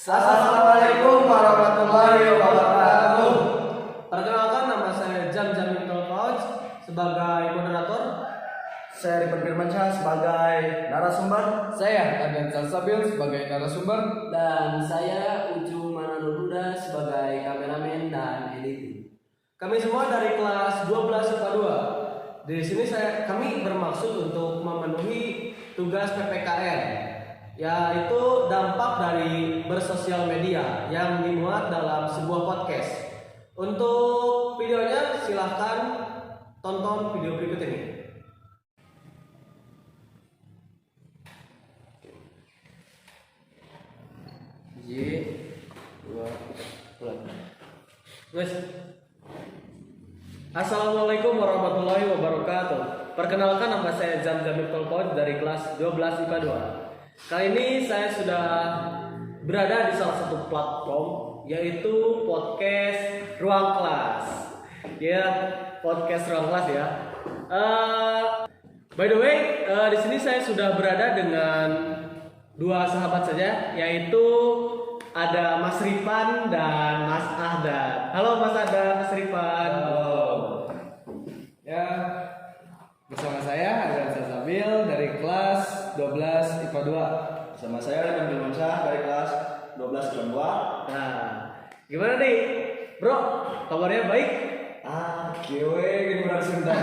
Assalamualaikum warahmatullahi wabarakatuh. Perkenalkan, nama saya Jamil Tolfauj sebagai moderator. Saya Rifan Firmansyah sebagai narasumber. Saya Adnan Salsabil sebagai narasumber. Dan saya Ucu Mananul Huda sebagai kameramen dan editing. Kami semua dari kelas 12 IPA 2. Di sini kami bermaksud untuk memenuhi tugas PPKN, yaitu dampak dari bersosial media yang dimuat dalam sebuah podcast. Untuk videonya silahkan tonton video berikut ini. Assalamualaikum warahmatullahi wabarakatuh. Perkenalkan, nama saya Jamil Tolfauj dari kelas 12 IPA 2. Kali ini saya sudah berada di salah satu platform, yaitu podcast Ruang Kelas. Ya, podcast Ruang Kelas ya. By the way, di sini saya sudah berada dengan dua sahabat saja, yaitu ada Mas Rifan dan Mas Ahdan. Halo Mas Ahdan, Mas Rifan. Halo. Ya, bersama saya Adnan Salsabil dari kelas 12 IPA 2. Sama saya Rifan Firmansyah dari kelas 12 IPA 2. Nah, gimana nih, Bro? Kabarnya baik? Kiwe gimana Sunda?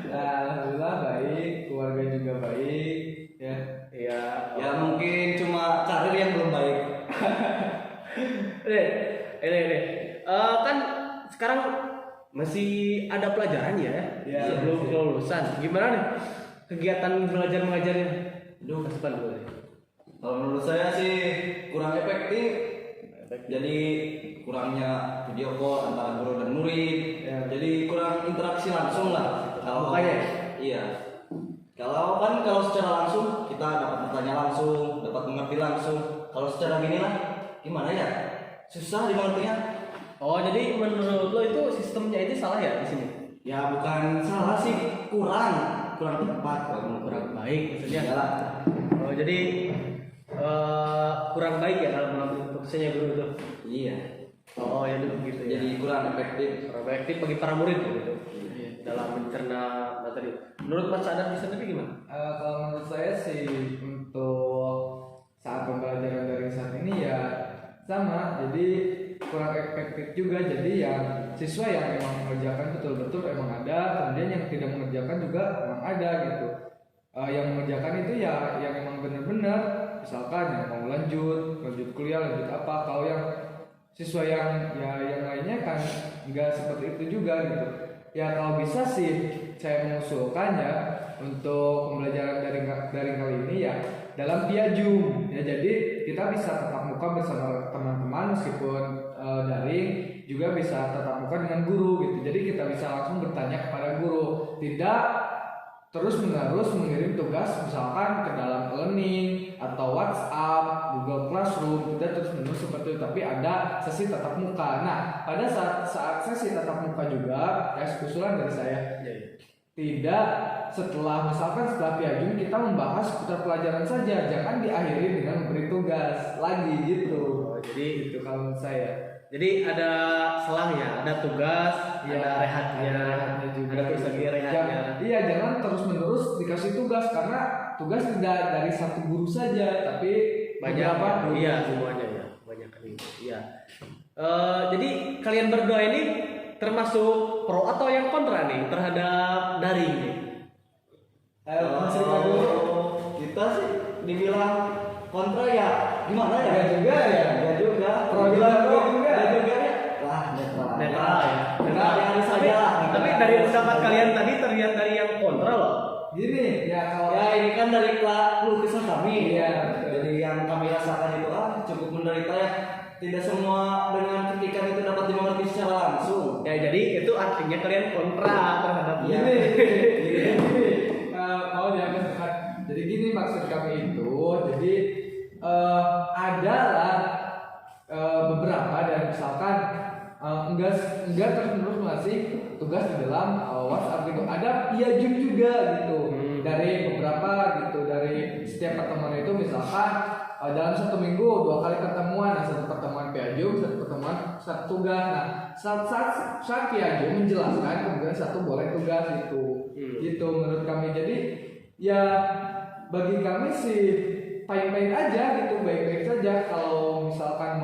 Nah, alhamdulillah baik, keluarga juga baik. Ya, Iya. Ya mungkin cuma karir yang belum baik. Ini. Kan sekarang masih ada pelajaran ya, Ya, sebelum masih. kelulusan. Gimana nih kegiatan belajar mengajarnya? Aduh, Mas Rifan dulu deh. kalau menurut saya sih kurang efektif. Jadi kurangnya video call antara guru dan murid. Ya. Jadi kurang interaksi langsung lah. Makanya? Iya. Kalau secara langsung kita dapat bertanya langsung, dapat mengerti langsung. Kalau secara gini lah, gimana ya? Susah dimengertinya. Oh, jadi menurut lo itu sistemnya itu salah ya di sini? Ya bukan salah sih, kurang tepat kalau Kurang baik maksudnya. Ya lah. Oh, jadi kurang baik ya kalau mengambil keputusannya guru itu. Iya. Oh, ya dulu gitu ya. Jadi kurang efektif. Kurang efektif bagi para murid gitu. Dalam mencerna materi. Menurut Mas Adnan bisa tapi gimana? kalau menurut saya sih untuk saat pembelajaran daring saat ini ya sama, jadi kurang efektif juga. Jadi yang siswa yang memang mengerjakan betul-betul emang ada, kemudian yang tidak mengerjakan juga emang ada gitu. Yang mengerjakan itu ya yang emang benar-benar, misalkan yang mau lanjut kuliah, lanjut apa. Kalau yang siswa yang lainnya kan nggak seperti itu juga gitu. Ya kalau bisa sih saya mengusulkan ya untuk pembelajaran daring kali ini ya dalam via Zoom ya, jadi kita bisa tatap muka bersama teman-teman meskipun daring, juga bisa tatap muka dengan guru gitu. Jadi kita bisa langsung bertanya kepada guru, tidak terus-menerus mengirim tugas misalkan ke dalam e-learning atau WhatsApp, Google Classroom, tidak terus-menerus seperti itu, tapi ada sesi tatap muka. Nah, pada saat sesi tatap muka juga, ya usulan dari saya, tidak misalkan setelah via Zoom kita membahas seputar pelajaran saja, jangan diakhiri dengan memberi tugas lagi gitu. Jadi Itu kalau menurut saya. Jadi ada selangnya, ada tugas, Ya, ada rehatnya, juga. ada terus lagi rehatnya. Iya, jangan terus-menerus dikasih tugas, karena tugas tidak dari satu guru saja, tapi Banyak beberapa ya? guru. Iya, semuanya ya, banyak kan ini. Iya. Jadi kalian berdua ini termasuk pro atau yang kontra nih terhadap daring nih? Mas Rifan dulu. Kita sih dibilang kontra ya gimana ya? Ya juga ya. Ya juga. Pro Dibilang juga, pro juga. ya juga ya. Wah, netral. Netral ya. Netral yang harus saja lah. Tapi dari pendapat kalian tadi terlihat dari yang kontra loh. Gini, ya kalau Ya ini kan dari keluh kesah kami. Iya. Jadi yang kami rasakan itu cukup menderita ya. Tidak semua dengan kritikan itu dapat dimengerti secara langsung. Ya jadi itu artinya kalian kontra terhadap Iya. gini, mau jangan dekat. Jadi gini maksud kami itu, jadi adalah beberapa dan misalkan enggak terus menerus ngasih tugas di dalam WhatsApp gitu. Ada via Zoom juga gitu. dari beberapa gitu, dari setiap pertemuan itu misalkan dalam satu minggu 2 kali pertemuan, nah satu pertemuan Piajum, satu pertemuan satu tugas. Nah saat Piajum menjelaskan, kemudian satu boleh tugas gitu menurut kami. Jadi ya bagi kami sih baik-baik aja gitu, baik-baik saja. Kalau misalkan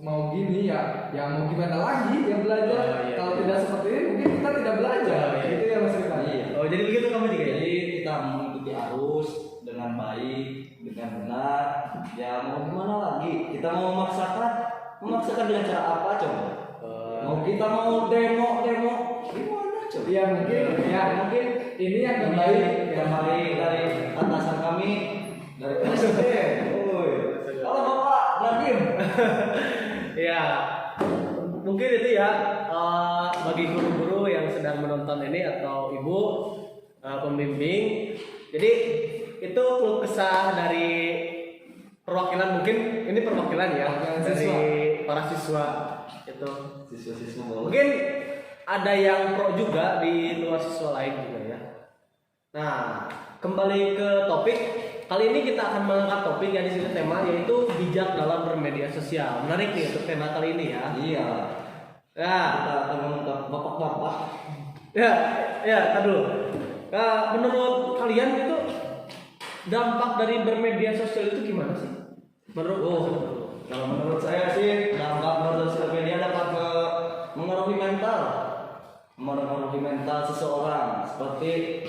mau gini ya mau gimana lagi ya belajar. Kalau tidak seperti ini mungkin kita tidak belajar. Gitu ya Mas Rifan. Iya. Oh jadi begitu kamu juga ya? Jadi kita mengikuti arus dengan baik, dengan benar. Ya mau gimana lagi? Kita mau memaksakan dengan cara apa coba? Mau kita mau demo gimana coba? Ya mungkin ini yang terbaik dari atasan kami, dari presiden. Halo Bapak Nadiem. Ya, mungkin itu ya bagi guru-guru yang sedang menonton ini atau ibu pembimbing. Jadi itu keluh kesah dari perwakilan, mungkin ini perwakilan ya dari para siswa itu. Siswa-siswa Mungkin ada yang pro juga di luar siswa lain juga ya. Nah, kembali ke topik. Kali ini kita akan mengangkat topik yang di sini tema yaitu bijak dalam bermedia sosial. Menarik nih untuk tema kali ini ya. Iya. Ya, Kita akan mengungkap bapak-bapak. ya, dulu. Menurut kalian itu dampak dari bermedia sosial itu gimana sih? Kalau menurut saya sih dampak sosial media dapat mengaruhi mental seseorang. Seperti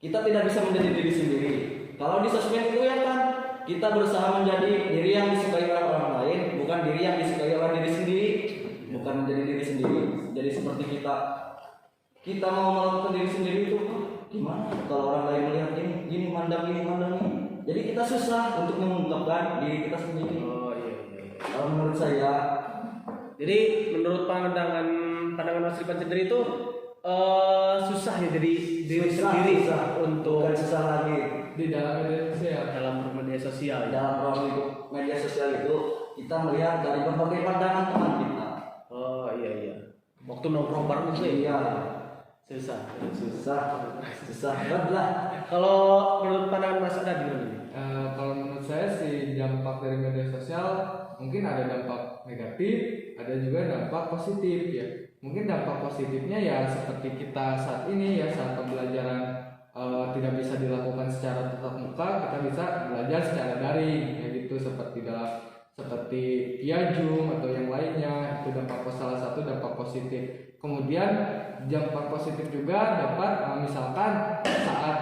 kita tidak bisa menjadi diri sendiri. Kalau di sosmed itu ya kan kita berusaha menjadi diri yang disukai oleh orang lain, bukan diri yang disukai oleh diri sendiri, bukan menjadi diri sendiri. Jadi seperti kita mau melakukan diri sendiri itu gimana? Kalau orang lain melihat ini mandang ini. Jadi kita susah untuk mengungkapkan diri kita sendiri. Oh iya. Kalau menurut saya, Jadi menurut pandangan Mas Rifan sendiri itu susah ya jadi diri sendiri untuk bukan susah lagi. di dalam media sosial. dalam bermedia sosial ya. Dalam ruang lingkup media sosial itu kita melihat dari berbagai pandangan teman kita. Oh iya. Waktu nongkrong bareng itu ya. Iya, Susah. banget lah. Kalau menurut pandangan Mas Ada gimana nih? Kalau menurut saya sih dampak dari media sosial mungkin ada dampak negatif, ada juga dampak positif ya. Mungkin dampak positifnya ya seperti kita saat ini ya, saat pembelajaran tidak bisa dilakukan secara tatap muka, kita bisa belajar secara daring ya gitu, seperti via Zoom atau yang lainnya. Itu salah satu dampak positif. Kemudian dampak positif juga dapat misalkan saat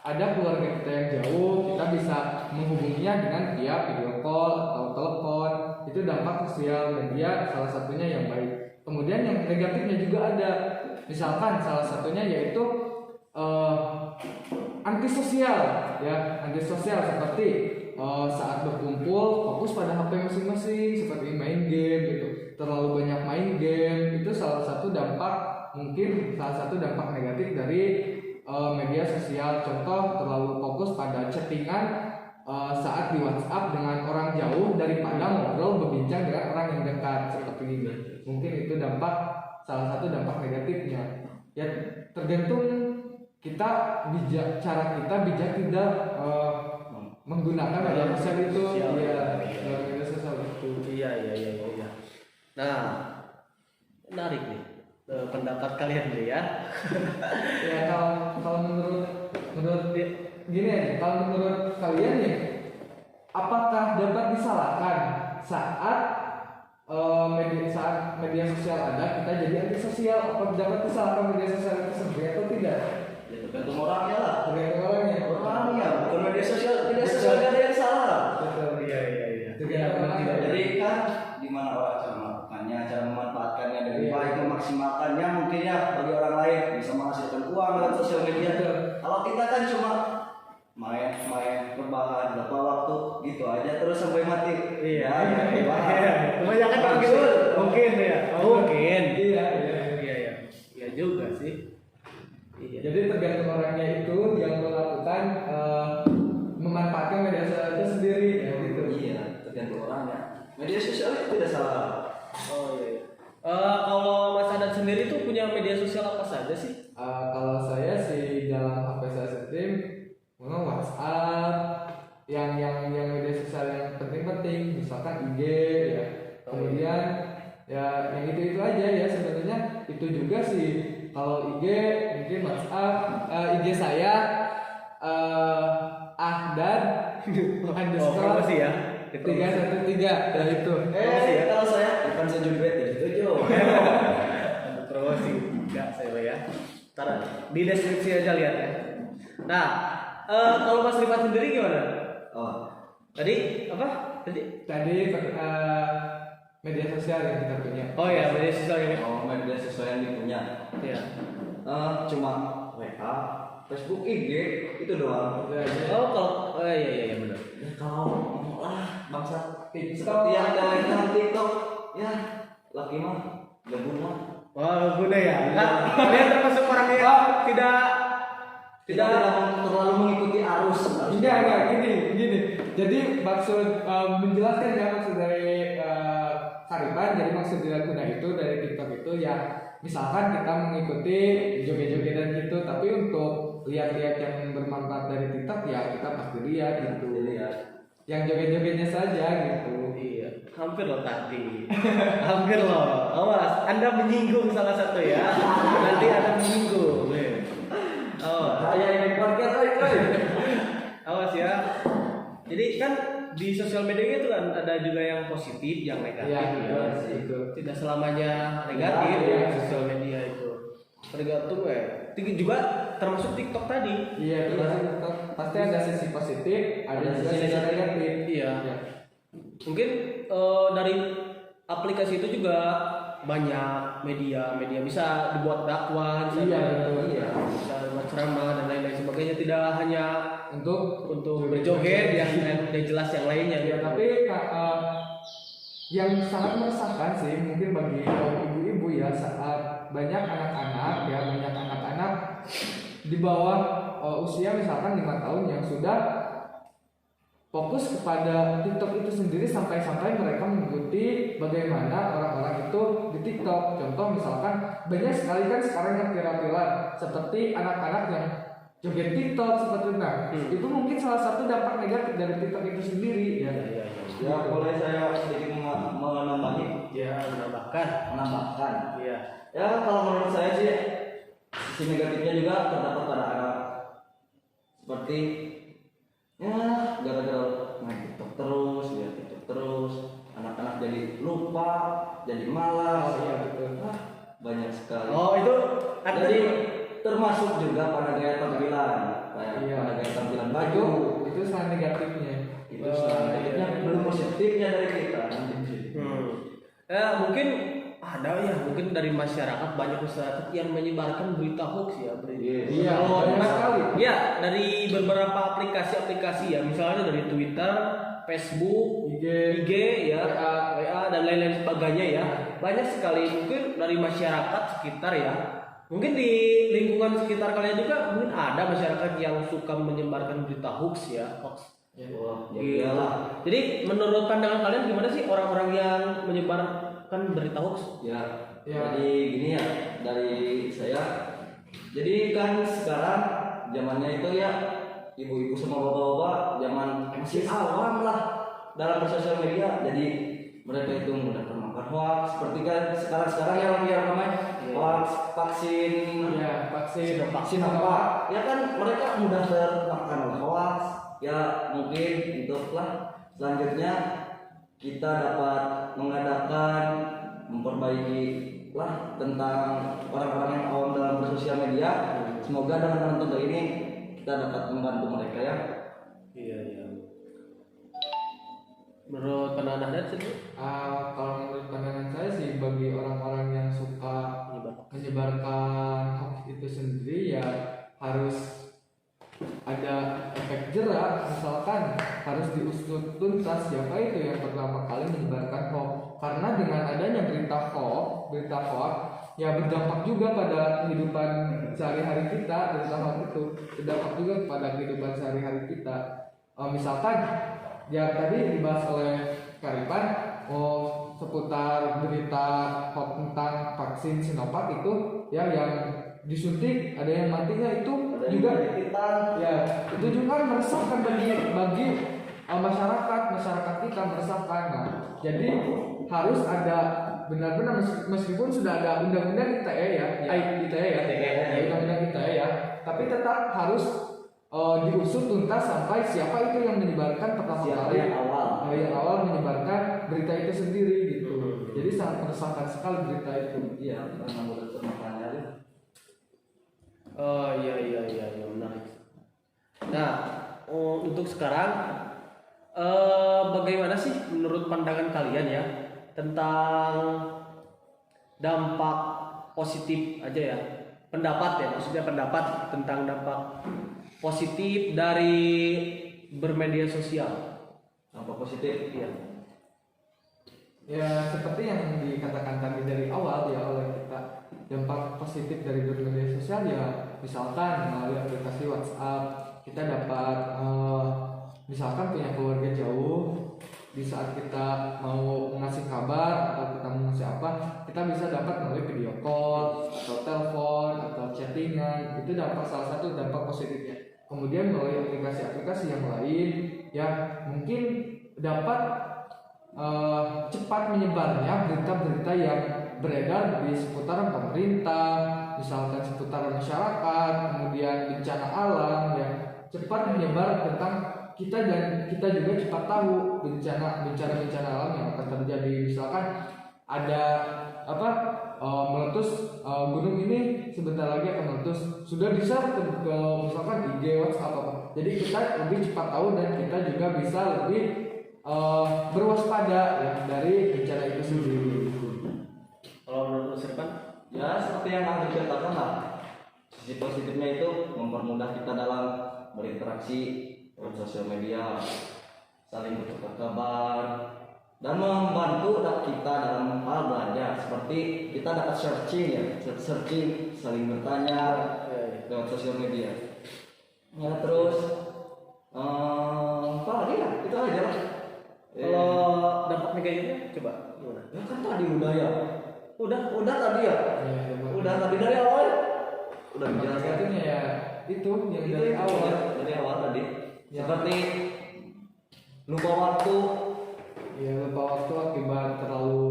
ada keluarga kita yang jauh, kita bisa menghubunginya dengan via video call atau telepon. Itu dampak sosial media salah satunya yang baik. Kemudian yang negatifnya juga ada, misalkan salah satunya yaitu antisosial seperti saat berkumpul fokus pada HP masing-masing, seperti main game gitu, terlalu banyak main game. Itu salah satu dampak negatif dari media sosial. Contoh, terlalu fokus pada chattingan saat di WhatsApp dengan orang jauh daripada ngobrol berbincang dengan orang yang dekat seperti ini. Mungkin itu salah satu dampak negatifnya. Ya tergantung cara kita bijak tidak menggunakan media sosial itu. Media sosial itu. Iya. Nah, menarik nih pendapat kalian nih ya. Ya kalau menurut gini ya, kalau menurut kalian ya, apakah dapat disalahkan saat media sosial ada kita jadi antisosial? Apa dapat disalahkan media sosial itu sendiri atau tidak? Ya tergantung orangnya lah. Orangnya. Bukan media sosial tidak ada yang salah. Betul. Iya. Tergantung orangnya. Jadi kan di mana orang cara melakukannya, cara memanfaatkannya dengan baik, memaksimalkannya mungkin ya bagi orang lain bisa menghasilkan uang lewat sosial media. Kalau kita kan cuma main rebahan berapa waktu gitu aja terus sampai mati. Iya. Kebanyakan mungkin ya. Mungkin. Iya. Iya juga sih. Iya. Jadi tergantung orangnya itu yang melakukan memanfaatkan media sosial itu sendiri ya gitu. Iya, tergantung orangnya. Media sosial itu tidak salah. Oh iya. Kalau Mas Adat sendiri tuh punya media sosial apa saja sih? Kalau saya sih dalam HP saya penting, misalkan IG ya. Kemudian ya yang itu aja ya sebenarnya. Itu juga sih kalau IG mungkin WhatsApp, IG saya Ahdan underscore promosi ya. 313 ya itu. Kalau saya bukan sejubet ya setuju. Promosi enggak saya ya. Ntar di deskripsi aja lihat ya. Nah, kalau Mas Rifat sendiri gimana? Oh, Tadi apa? Tadi media sosial yang kita punya. Oh ya, media sosial ini. media sosial yang dipunya. Iya. Cuma WA, Facebook, IG itu doang. Oh iya benar. Ya kalau bangsa seperti yang ada TikTok, ya laki mah gak guna. Wah, guna ya. Kalian termasuk orang yang tidak terlalu mengikuti arus. Enggak gini. Jadi maksud menjelaskan ya maksud dari Kariban, jadi maksud tidak guna itu dari TikTok itu ya misalkan kita mengikuti joget-jogetan gitu, tapi untuk lihat-lihat yang bermanfaat dari TikTok ya kita pasti lihat gitu. Yang joget-jogetnya saja gitu. Iya, hampir loh tadi. Hampir loh. Awas, Anda menyinggung salah satu ya. Nanti Anda menyinggung. Oh, Saya ini podcast awas ya. Jadi kan di sosial media itu kan ada juga yang positif, yang negatif. Iya, ya. itu. Tidak selamanya negatif Iya. ya sosial media itu. Tergantung ya. Juga termasuk TikTok tadi. Iya, termasuk TikTok. Pasti ada sisi positif, ada juga sisi sisi negatif. Iya. Mungkin dari aplikasi itu juga banyak media bisa dibuat dakwah, Iya, betul. bisa dibuat ceramah dan lain-lain sebagainya. Tidak hanya Untuk berjoget yang jelas yang lainnya. ya, tapi yang sangat meresahkan sih mungkin bagi kaum ibu-ibu ya saat banyak anak-anak di bawah usia misalkan 5 tahun yang sudah fokus kepada TikTok itu sendiri sampai-sampai mereka mengikuti bagaimana orang-orang itu di TikTok. Contoh misalkan banyak sekali kan sekarang yang viral-viral seperti anak-anak yang joget TikTok seperti itu. Itu mungkin salah satu dampak negatif dari TikTok itu sendiri ya. Ya, boleh saya sedikit menambahi? Ya, menambahkan. Iya. Ya, kalau menurut saya sih sisi negatifnya juga terdapat pada anak. Seperti ya gara-gara main TikTok terus, lihat TikTok terus, anak-anak jadi lupa, jadi malas. Iya, betul. Banyak sekali. Oh, itu Jadi termasuk juga pada gaya tampilan, kayak Iya. pada gaya tampilan baju. Itu salah negatifnya. Itu selanjutnya belum positifnya dari kita. mungkin ada ya, mungkin dari masyarakat banyak masyarakat yang menyebarkan berita hoax ya, Iya, banyak sekali. Ya, dari beberapa aplikasi ya, misalnya dari Twitter, Facebook, IG ya, WA dan lain-lain sebagainya ya. Banyak sekali mungkin dari masyarakat sekitar ya. Mungkin di lingkungan sekitar kalian juga mungkin ada masyarakat yang suka menyebarkan berita hoax ya, hoax. Wah, ya Iya. iyalah. Jadi menurut pandangan kalian gimana sih orang-orang yang menyebarkan berita hoax? Ya, Ya. jadi gini ya dari saya. Jadi kan sekarang zamannya itu ya ibu-ibu sama bapak-bapak zaman masih awam lah dalam bersosial media. Jadi mereka itu mudah termakan hoax. Seperti kan sekarang yang lagi ramai hoax vaksin. Iya, Vaksin apa? Ya kan mereka mudah termakan oleh hoax. Ya mungkin itulah selanjutnya kita dapat mengadakan memperbaiki lah tentang orang-orang yang awam dalam bersosial media. Semoga dengan contoh ini kita dapat membantu mereka ya. Iya. Menurut pandangan Anda sih? Kalau menurut pandangan saya sih bagi orang-orang yang suka menyebarkan hoax itu sendiri ya harus ada efek jerak, misalkan harus diusut tuntas siapa itu yang pertama kali menyebarkan hoax. Karena dengan adanya berita hoax ya berdampak juga pada kehidupan sehari-hari kita. Berita hoax itu berdampak juga pada kehidupan sehari-hari kita. Misalkan ya tadi dibahas oleh Kariban seputar berita hoax tentang vaksin Sinovac itu ya yang disuntik ada yang matinya itu juga Kita ya itu juga kan meresahkan bagi masyarakat kita meresahkan. Nah, jadi harus ada benar-benar meskipun sudah ada undang-undang ITE ya, undang-undang ITE ya, tapi tetap harus diusut tuntas sampai siapa itu yang menyebarkan pertama Siapa kali yang awal menyebarkan berita itu sendiri gitu. Jadi sangat meresahkan sekali berita itu. Iya, karena menurut makanya. Oh iya menarik. Nah, untuk sekarang bagaimana sih menurut pandangan kalian ya tentang dampak positif aja ya, maksudnya pendapat tentang dampak positif dari bermedia sosial. Dampak positif. Iya. Ya seperti yang dikatakan tadi dari awal ya oleh kita, dampak positif dari bermedia sosial ya misalkan melalui aplikasi WhatsApp kita dapat misalkan punya keluarga jauh, di saat kita mau ngasih kabar atau kita mau ngasih apa, kita bisa dapat melalui video call atau telepon atau chattingan. Itu dampak salah satu dampak positifnya. Kemudian melalui aplikasi-aplikasi yang lain ya mungkin dapat cepat menyebarnya berita-berita yang beredar di seputaran pemerintah, misalkan seputaran masyarakat, kemudian bencana alam ya, cepat menyebar tentang kita dan kita juga cepat tahu bencana alam yang akan terjadi. Misalkan ada meletus gunung ini sebentar lagi akan meletus, sudah bisa ke misalkan IG, WhatsApp apa. Jadi kita lebih cepat tahu dan kita juga bisa lebih berwaspada ya dari bencana itu sendiri. Kalau menurut Serpan? Ya seperti yang Andri katakan lah, sisi positifnya itu mempermudah kita dalam berinteraksi lewat sosial media, saling bertukar kabar, dan membantu kita dalam hal belajar. Seperti kita dapat searching, saling bertanya lewat sosial media. Ya terus apa lagi ya? Itu aja lah. Kalau dampak negatifnya coba gimana? Ya kan tadi udah ya. Udah tadi ya. Udah tadi dari awal. Udah dijelaskan. Negatifnya ya itu yang dari awal. Dari awal tadi. Ya. Seperti lupa waktu. Ya lupa waktu akibat terlalu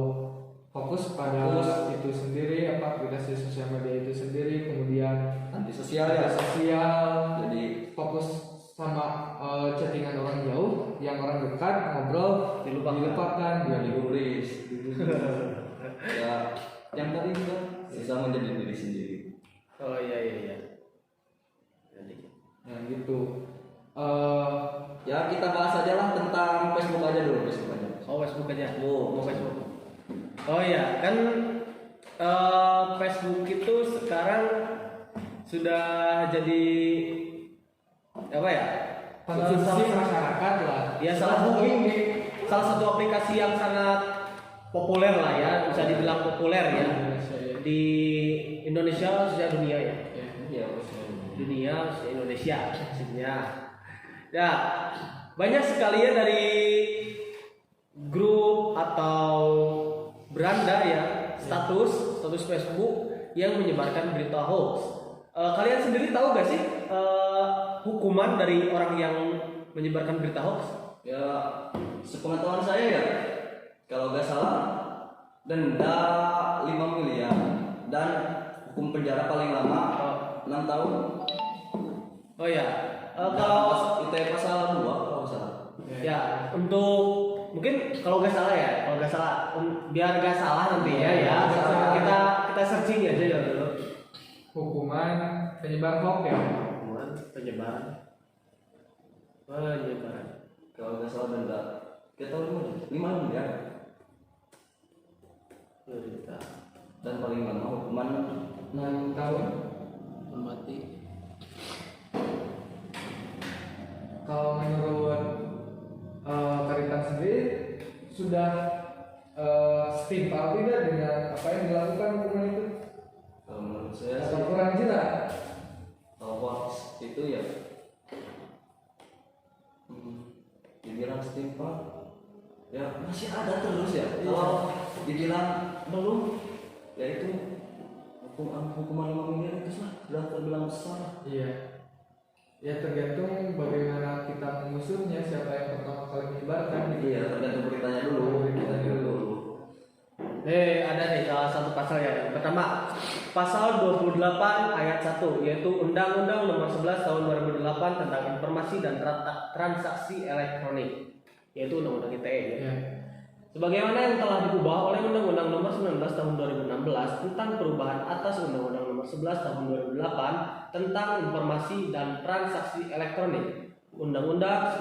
fokus pada itu sendiri, aplikasi sosial media itu sendiri, kemudian Antisosial ya. sosial, Jadi fokus sama chattingan orang jauh, yang orang dekat ngobrol dilupakan, dia digubris. Ya, yang tadi juga bisa menjadi diri sendiri. Oh iya. Nah gitu. Ya kita bahas aja lah tentang Facebook aja dulu. Oh Facebook aja. Oh, Facebook. Oh iya kan Facebook itu sekarang sudah jadi apa ya? Konsumsi masyarakat lah. Ya salah satu aplikasi yang sangat populer lah ya, bisa dibilang populer ya di Indonesia khususnya dunia ya. Dunia khususnya Indonesia maksudnya. Ya banyak sekali ya dari grup atau beranda ya status Facebook yang menyebarkan berita hoax. Kalian sendiri tahu gak sih hukuman dari orang yang menyebarkan berita hoax? Ya sepengetahuan saya ya, kalau nggak salah denda 5 miliar dan hukum penjara paling lama 6 tahun. Oh ya, Kalau itu pasal 2 kalau nggak salah. Ya untuk mungkin kalau nggak salah ya, biar nggak salah nantinya ya, kita searching aja ya dulu. Hukuman penyebar hoax ya. Hukuman penyebaran. Kalau nggak salah denda kita 5 miliar dan paling lama hukuman 6 tahun. mati. Kalau menurut Karitan sendiri sudah setimpal tidak dengan apa yang dilakukan hukuman itu? kalau menurut saya Atau sih, kurang jelas? kalau hoax itu ya dibilang setimpal ya masih ada terus ya. Kalau dibilang belum ya itu hukuman 5 miliar itu sudah terbilang besar. Iya. Ya tergantung bagaimana kita mengusutnya, siapa yang pertama kali menyebarkan gitu. Iya, tergantung beritanya dulu. Beritanya dulu. Ada nih salah satu pasal ya. Yang pertama, pasal 28 ayat 1 yaitu Undang-Undang Nomor 11 Tahun 2008 tentang Informasi dan Transaksi Elektronik, yaitu Undang-Undang ITE ya. Ya. Sebagaimana yang telah diubah oleh Undang-Undang Nomor 19 Tahun 2016 tentang perubahan atas Undang-Undang Nomor 11 Tahun 2008 tentang Informasi dan Transaksi Elektronik, Undang-Undang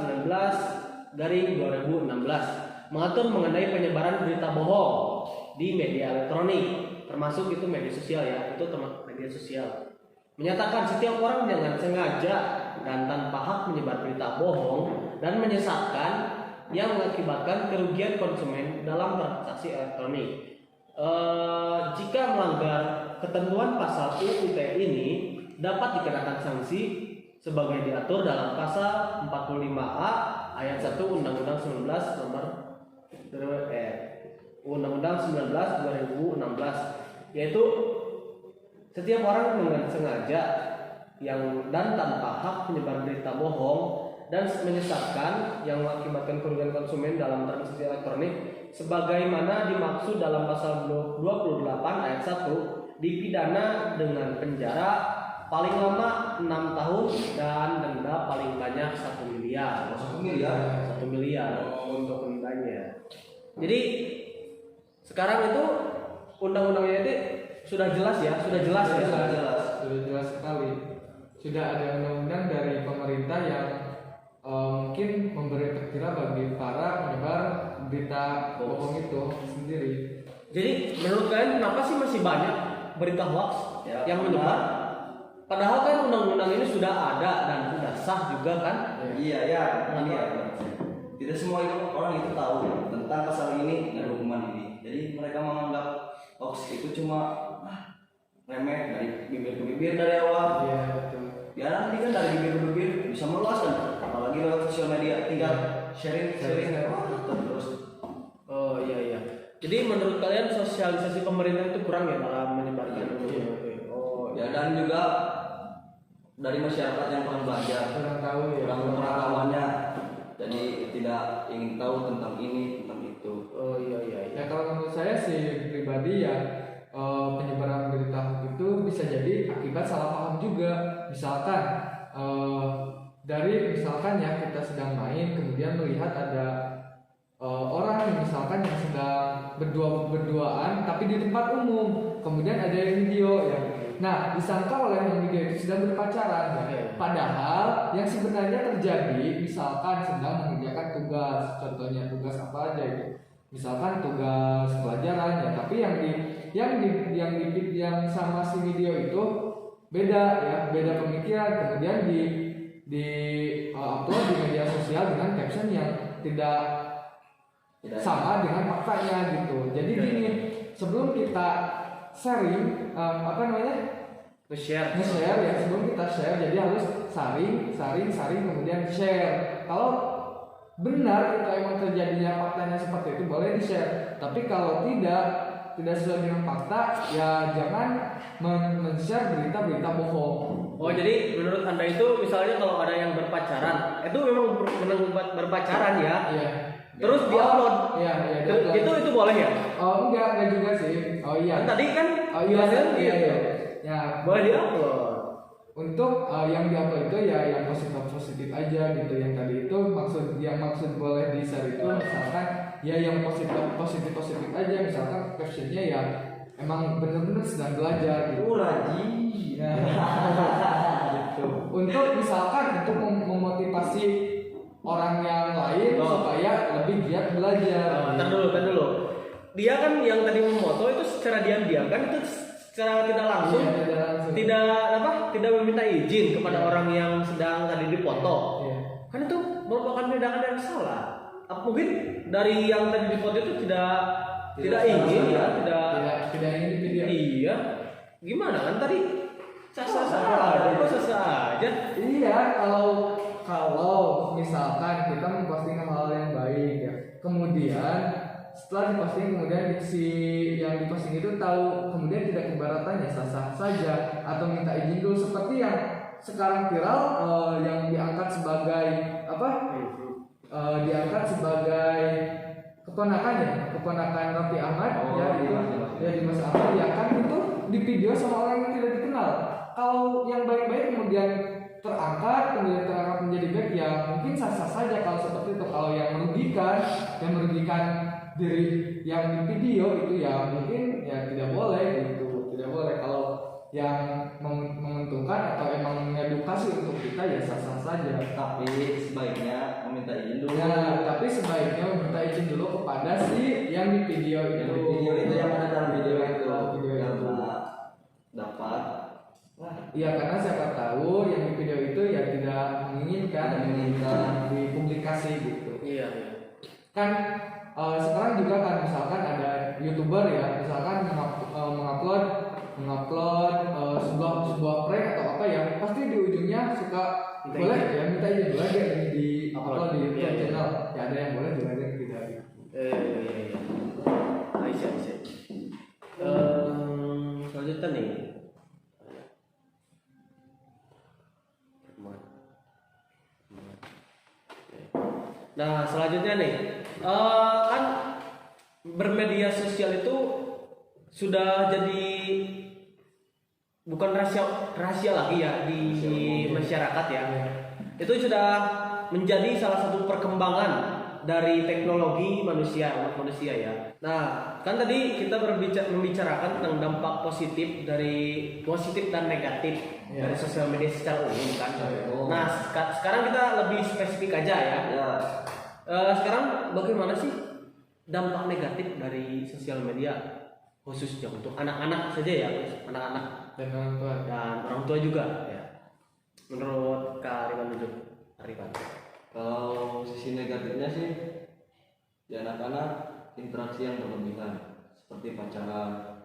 19/2016 mengatur mengenai penyebaran berita bohong di media elektronik, termasuk itu media sosial ya, itu termasuk media sosial. Menyatakan setiap orang jangan sengaja dan tanpa hak menyebar berita bohong dan menyesatkan yang mengakibatkan kerugian konsumen dalam transaksi elektronik. Jika melanggar ketentuan pasal UU ITE ini dapat dikenakan sanksi sebagai diatur dalam pasal 45A ayat 1 Undang-Undang 19 nomor Undang-Undang 19 2016, yaitu setiap orang dengan sengaja yang dan tanpa hak menyebar berita bohong dan menyesatkan yang mengakibatkan kerugian konsumen dalam transaksi elektronik sebagaimana dimaksud dalam pasal 28 ayat 1 dipidana dengan penjara paling lama 6 tahun dan denda paling banyak 1 miliar. 1 miliar. 1 miliar untuk dendanya. Jadi sekarang itu undang-undangnya itu sudah jelas ya, sudah jelas ya. Sudah jelas sekali. Sudah ada undang-undang dari pemerintah yang mungkin memberi efek jerah bagi para penyebar berita bohong itu sendiri. Jadi menurut kalian kenapa sih masih banyak berita hoax Ya, yang menyebar? Padahal kan undang-undang ini sudah ada dan sudah sah juga kan? Iya ya, ini ya. Tidak semua orang itu tahu tentang pasal ini dan hukuman ini. Jadi mereka menganggap hoax itu cuma remeh dari bibir ke bibir dari awal. Iya betul. Ya nanti kan dari bibir ke bibir bisa meluas kan, apalagi lewat sosial media tinggal sharing terus. Oh iya. Jadi menurut kalian sosialisasi pemerintah itu kurang ya dalam menyebarkan undang-undang itu? Oh Ya dan juga dari masyarakat yang kurang belajar, Kurang tahu ya. kurang pengetahuannya, jadi tidak ingin tahu tentang ini tentang itu. Oh iya. Ya kalau menurut saya sih pribadi ya penyebaran berita hoax itu bisa jadi akibat salah paham juga. Misalkan misalkan ya kita sedang main kemudian melihat ada orang misalkan yang sedang berduaan tapi di tempat umum, kemudian ada yang video ya. Nah, disangka oleh yang video itu sedang berpacaran ya. Padahal yang sebenarnya terjadi misalkan sedang mengerjakan tugas, contohnya tugas apa aja itu. Misalkan tugas pelajaran ya, tapi yang sama si video itu beda ya, beda pemikiran, kemudian di upload di media sosial dengan caption yang tidak sama dengan faktanya gitu. Jadi gini, sebelum kita sharing Nge-share ya, sebelum kita share jadi harus saring kemudian share. Kalau benar itu emang terjadinya faktanya seperti itu boleh di-share. Tapi kalau tidak sesuai dengan fakta ya jangan men-share berita-berita bohong. Oh jadi menurut Anda itu misalnya kalau ada yang berpacaran itu memang berpacaran ya? Iya. Terus diupload. Iya. Itu boleh ya? Oh enggak juga sih. Oh iya. Kan tadi kan Iya. Ya boleh diupload. untuk yang diupload itu ya yang positif aja gitu. Yang tadi itu maksud boleh di-share itu misalkan ya yang positif aja, misalkan captionnya ya emang bener-bener sedang belajar gitu. Rajin. Gitu. Untuk misalkan untuk memotivasi orang yang lain supaya lebih giat belajar. Ntar dulu. Dia kan yang tadi memoto itu secara diam-diam kan itu secara tidak langsung, tidak meminta izin kepada orang yang sedang tadi dipoto. Iya. Kan itu merupakan tindakan yang salah. Mungkin dari yang tadi dipoto itu tidak ingin ya, tidak ingin di video. Iya. Gimana kan tadi sah-sah aja. Iya, kalau misalkan kita memposting hal yang baik ya, kemudian setelah diposting kemudian si yang diposting itu tahu kemudian tidak keberatan ya sah-sah saja atau minta izin dulu seperti yang sekarang viral yang diangkat sebagai apa? Diangkat sebagai keponakan Raffi Ahmad Dimas Ahmad diangkat itu di video sama orang yang tidak dikenal. Kalau yang baik-baik kemudian terangkat menjadi baik ya mungkin sah-sah saja kalau seperti itu. Kalau yang merugikan diri yang di video itu ya mungkin ya tidak boleh gitu, tidak boleh. Kalau yang menguntungkan atau emang mengedukasi untuk kita ya sah-sah saja. Tapi sebaiknya meminta izin dulu. Ya, tapi sebaiknya meminta izin dulu kepada si yang di video itu. Yang di video itu yang ada dalam video itu. Video itu. Dapat. Iya, karena siapa tahu yang di video itu ya tidak menginginkan dipublikasi gitu. Iya. Kan sekarang juga kan misalkan ada YouTuber ya, misalkan mengupload sebuah prank atau apa ya, pasti di ujungnya suka boleh ya minta izin boleh ya ini di upload di YouTube channel. Ya ada yang boleh juga ada yang tidak. Iya. Aisyah. Selanjutnya nih. Nah selanjutnya nih, kan bermedia sosial itu sudah jadi bukan rahasia lagi ya di masyarakat ya. Itu sudah menjadi salah satu perkembangan dari teknologi manusia ya. Nah kan tadi kita membicarakan tentang dampak positif dan negatif dari sosial media secara umum kan. Nah sekarang kita lebih spesifik aja ya. Sekarang bagaimana sih dampak negatif dari sosial media khususnya untuk anak-anak saja ya, anak-anak Dan orang tua juga ya. Menurut Kak Arifan. Kalau sisi negatifnya sih di anak-anak interaksi yang berlebihan seperti pacaran,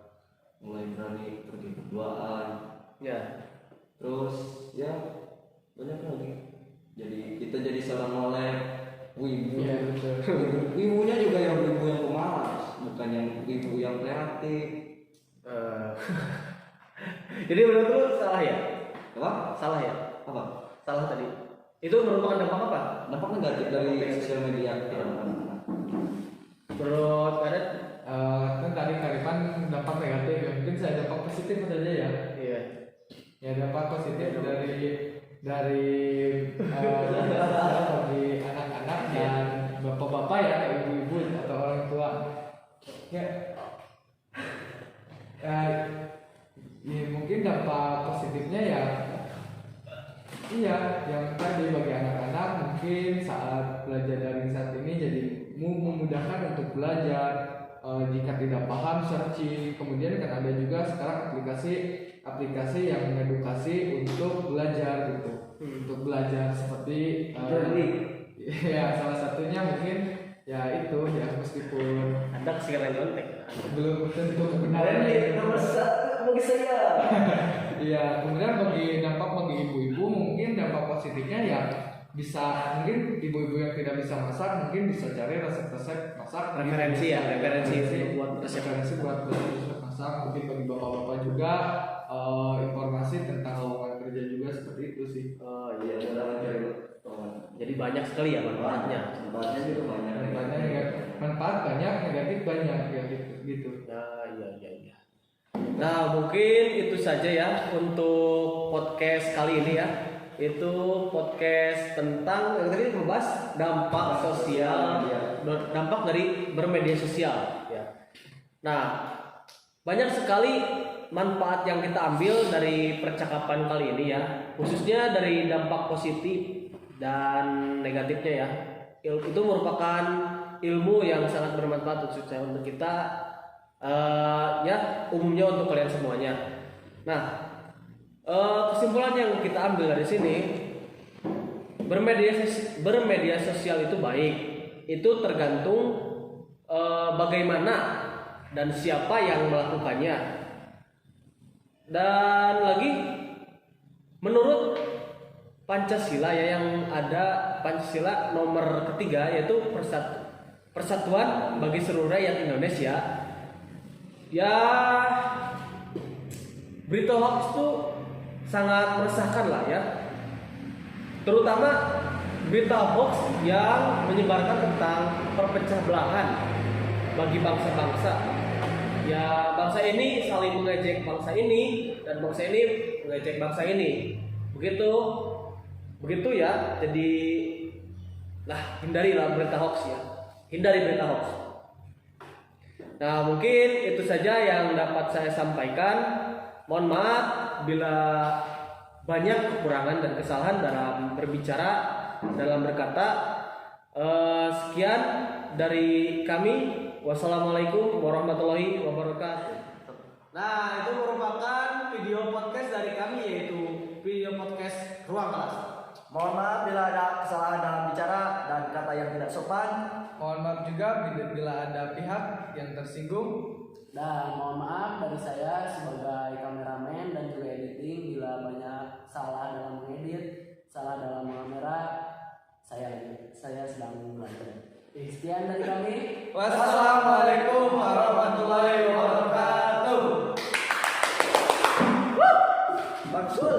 mulai berani pergi berduaan, Ya. terus ya banyak lagi. Jadi kita jadi seorang molek, wibu. Iya betul. Wibunya juga yang wibu yang pemalas, bukan yang wibu yang kreatif. Jadi menurut lu salah ya? Apa? Salah ya? Apa? Salah tadi. Itu merupakan dampak apa? Dampak negatif dari sosial media ke anak-anak. Menurut Karet? Kan tadi Karifan dampak negatif ya, mungkin saya dampak positif saja ya. Iya. Ya dampak positif dari bagi anak-anak dan bapak-bapak ya, ibu-ibu atau orang tua. Ya, ya mungkin dampak positifnya ya, iya yang tadi bagi anak-anak mungkin saat belajar daring saat ini jadi memudahkan untuk belajar. Jika tidak paham searching, kemudian kan ada juga sekarang aplikasi yang mengedukasi untuk belajar gitu, untuk belajar seperti ya salah satunya mungkin ya itu ya meskipun Anda kesekian nyontek. belum tentu kebenarannya. nomor satu bagi saya. Iya, kemudian dampak bagi ibu-ibu mungkin dampak positifnya ya bisa mungkin ibu-ibu yang tidak bisa masak mungkin bisa cari resep-resep masak Referensi buat resep. referensi buat resep masak. Mungkin bagi bapak-bapak juga informasi tentang lowongan kerja juga seperti itu sih. Oh iya. Iya, dalam mencari Jadi banyak sekali ya manfaatnya. manfaatnya juga banyak. Manfaat banyak, negatif banyak ya gitu. Nah, iya. Nah, mungkin itu saja ya untuk podcast kali ini ya. Itu podcast tentang yang tadi membahas dampak sosial, dampak dari bermedia sosial ya. Nah, banyak sekali manfaat yang kita ambil dari percakapan kali ini ya, khususnya dari dampak positif dan negatifnya ya. Itu merupakan ilmu yang sangat bermanfaat khususnya untuk kita ya umumnya untuk kalian semuanya. Nah, kesimpulan yang kita ambil dari sini, bermedia sosial itu baik, itu tergantung bagaimana dan siapa yang melakukannya. Dan lagi menurut Pancasila ya, yang ada Pancasila nomor ketiga yaitu persatuan bagi seluruh rakyat Indonesia. Ya, berita hoax itu sangat meresahkan lah ya. Terutama berita hoax yang menyebarkan tentang perpecah belahan bagi bangsa-bangsa. Ya bangsa ini saling mengejek bangsa ini dan bangsa ini mengejek bangsa ini. Begitu ya. Jadi hindarilah berita hoax ya. Hindari berita hoax. Nah, mungkin itu saja yang dapat saya sampaikan. Mohon maaf bila banyak kekurangan dan kesalahan dalam berbicara, dalam berkata. Sekian dari kami. Wassalamualaikum warahmatullahi wabarakatuh. Nah, itu merupakan video podcast dari kami, yaitu video podcast Ruang Kelas. Mohon maaf bila ada kesalahan dalam bicara dan kata yang tidak sopan. Mohon maaf juga bila ada pihak yang tersinggung. Dan mohon maaf dari saya sebagai kameramen dan juga editing bila banyak salah dalam mengedit, salah dalam mengamera. Saya sedang belajar. Sekian dari kami. Wassalamualaikum warahmatullahi wabarakatuh. Baksul.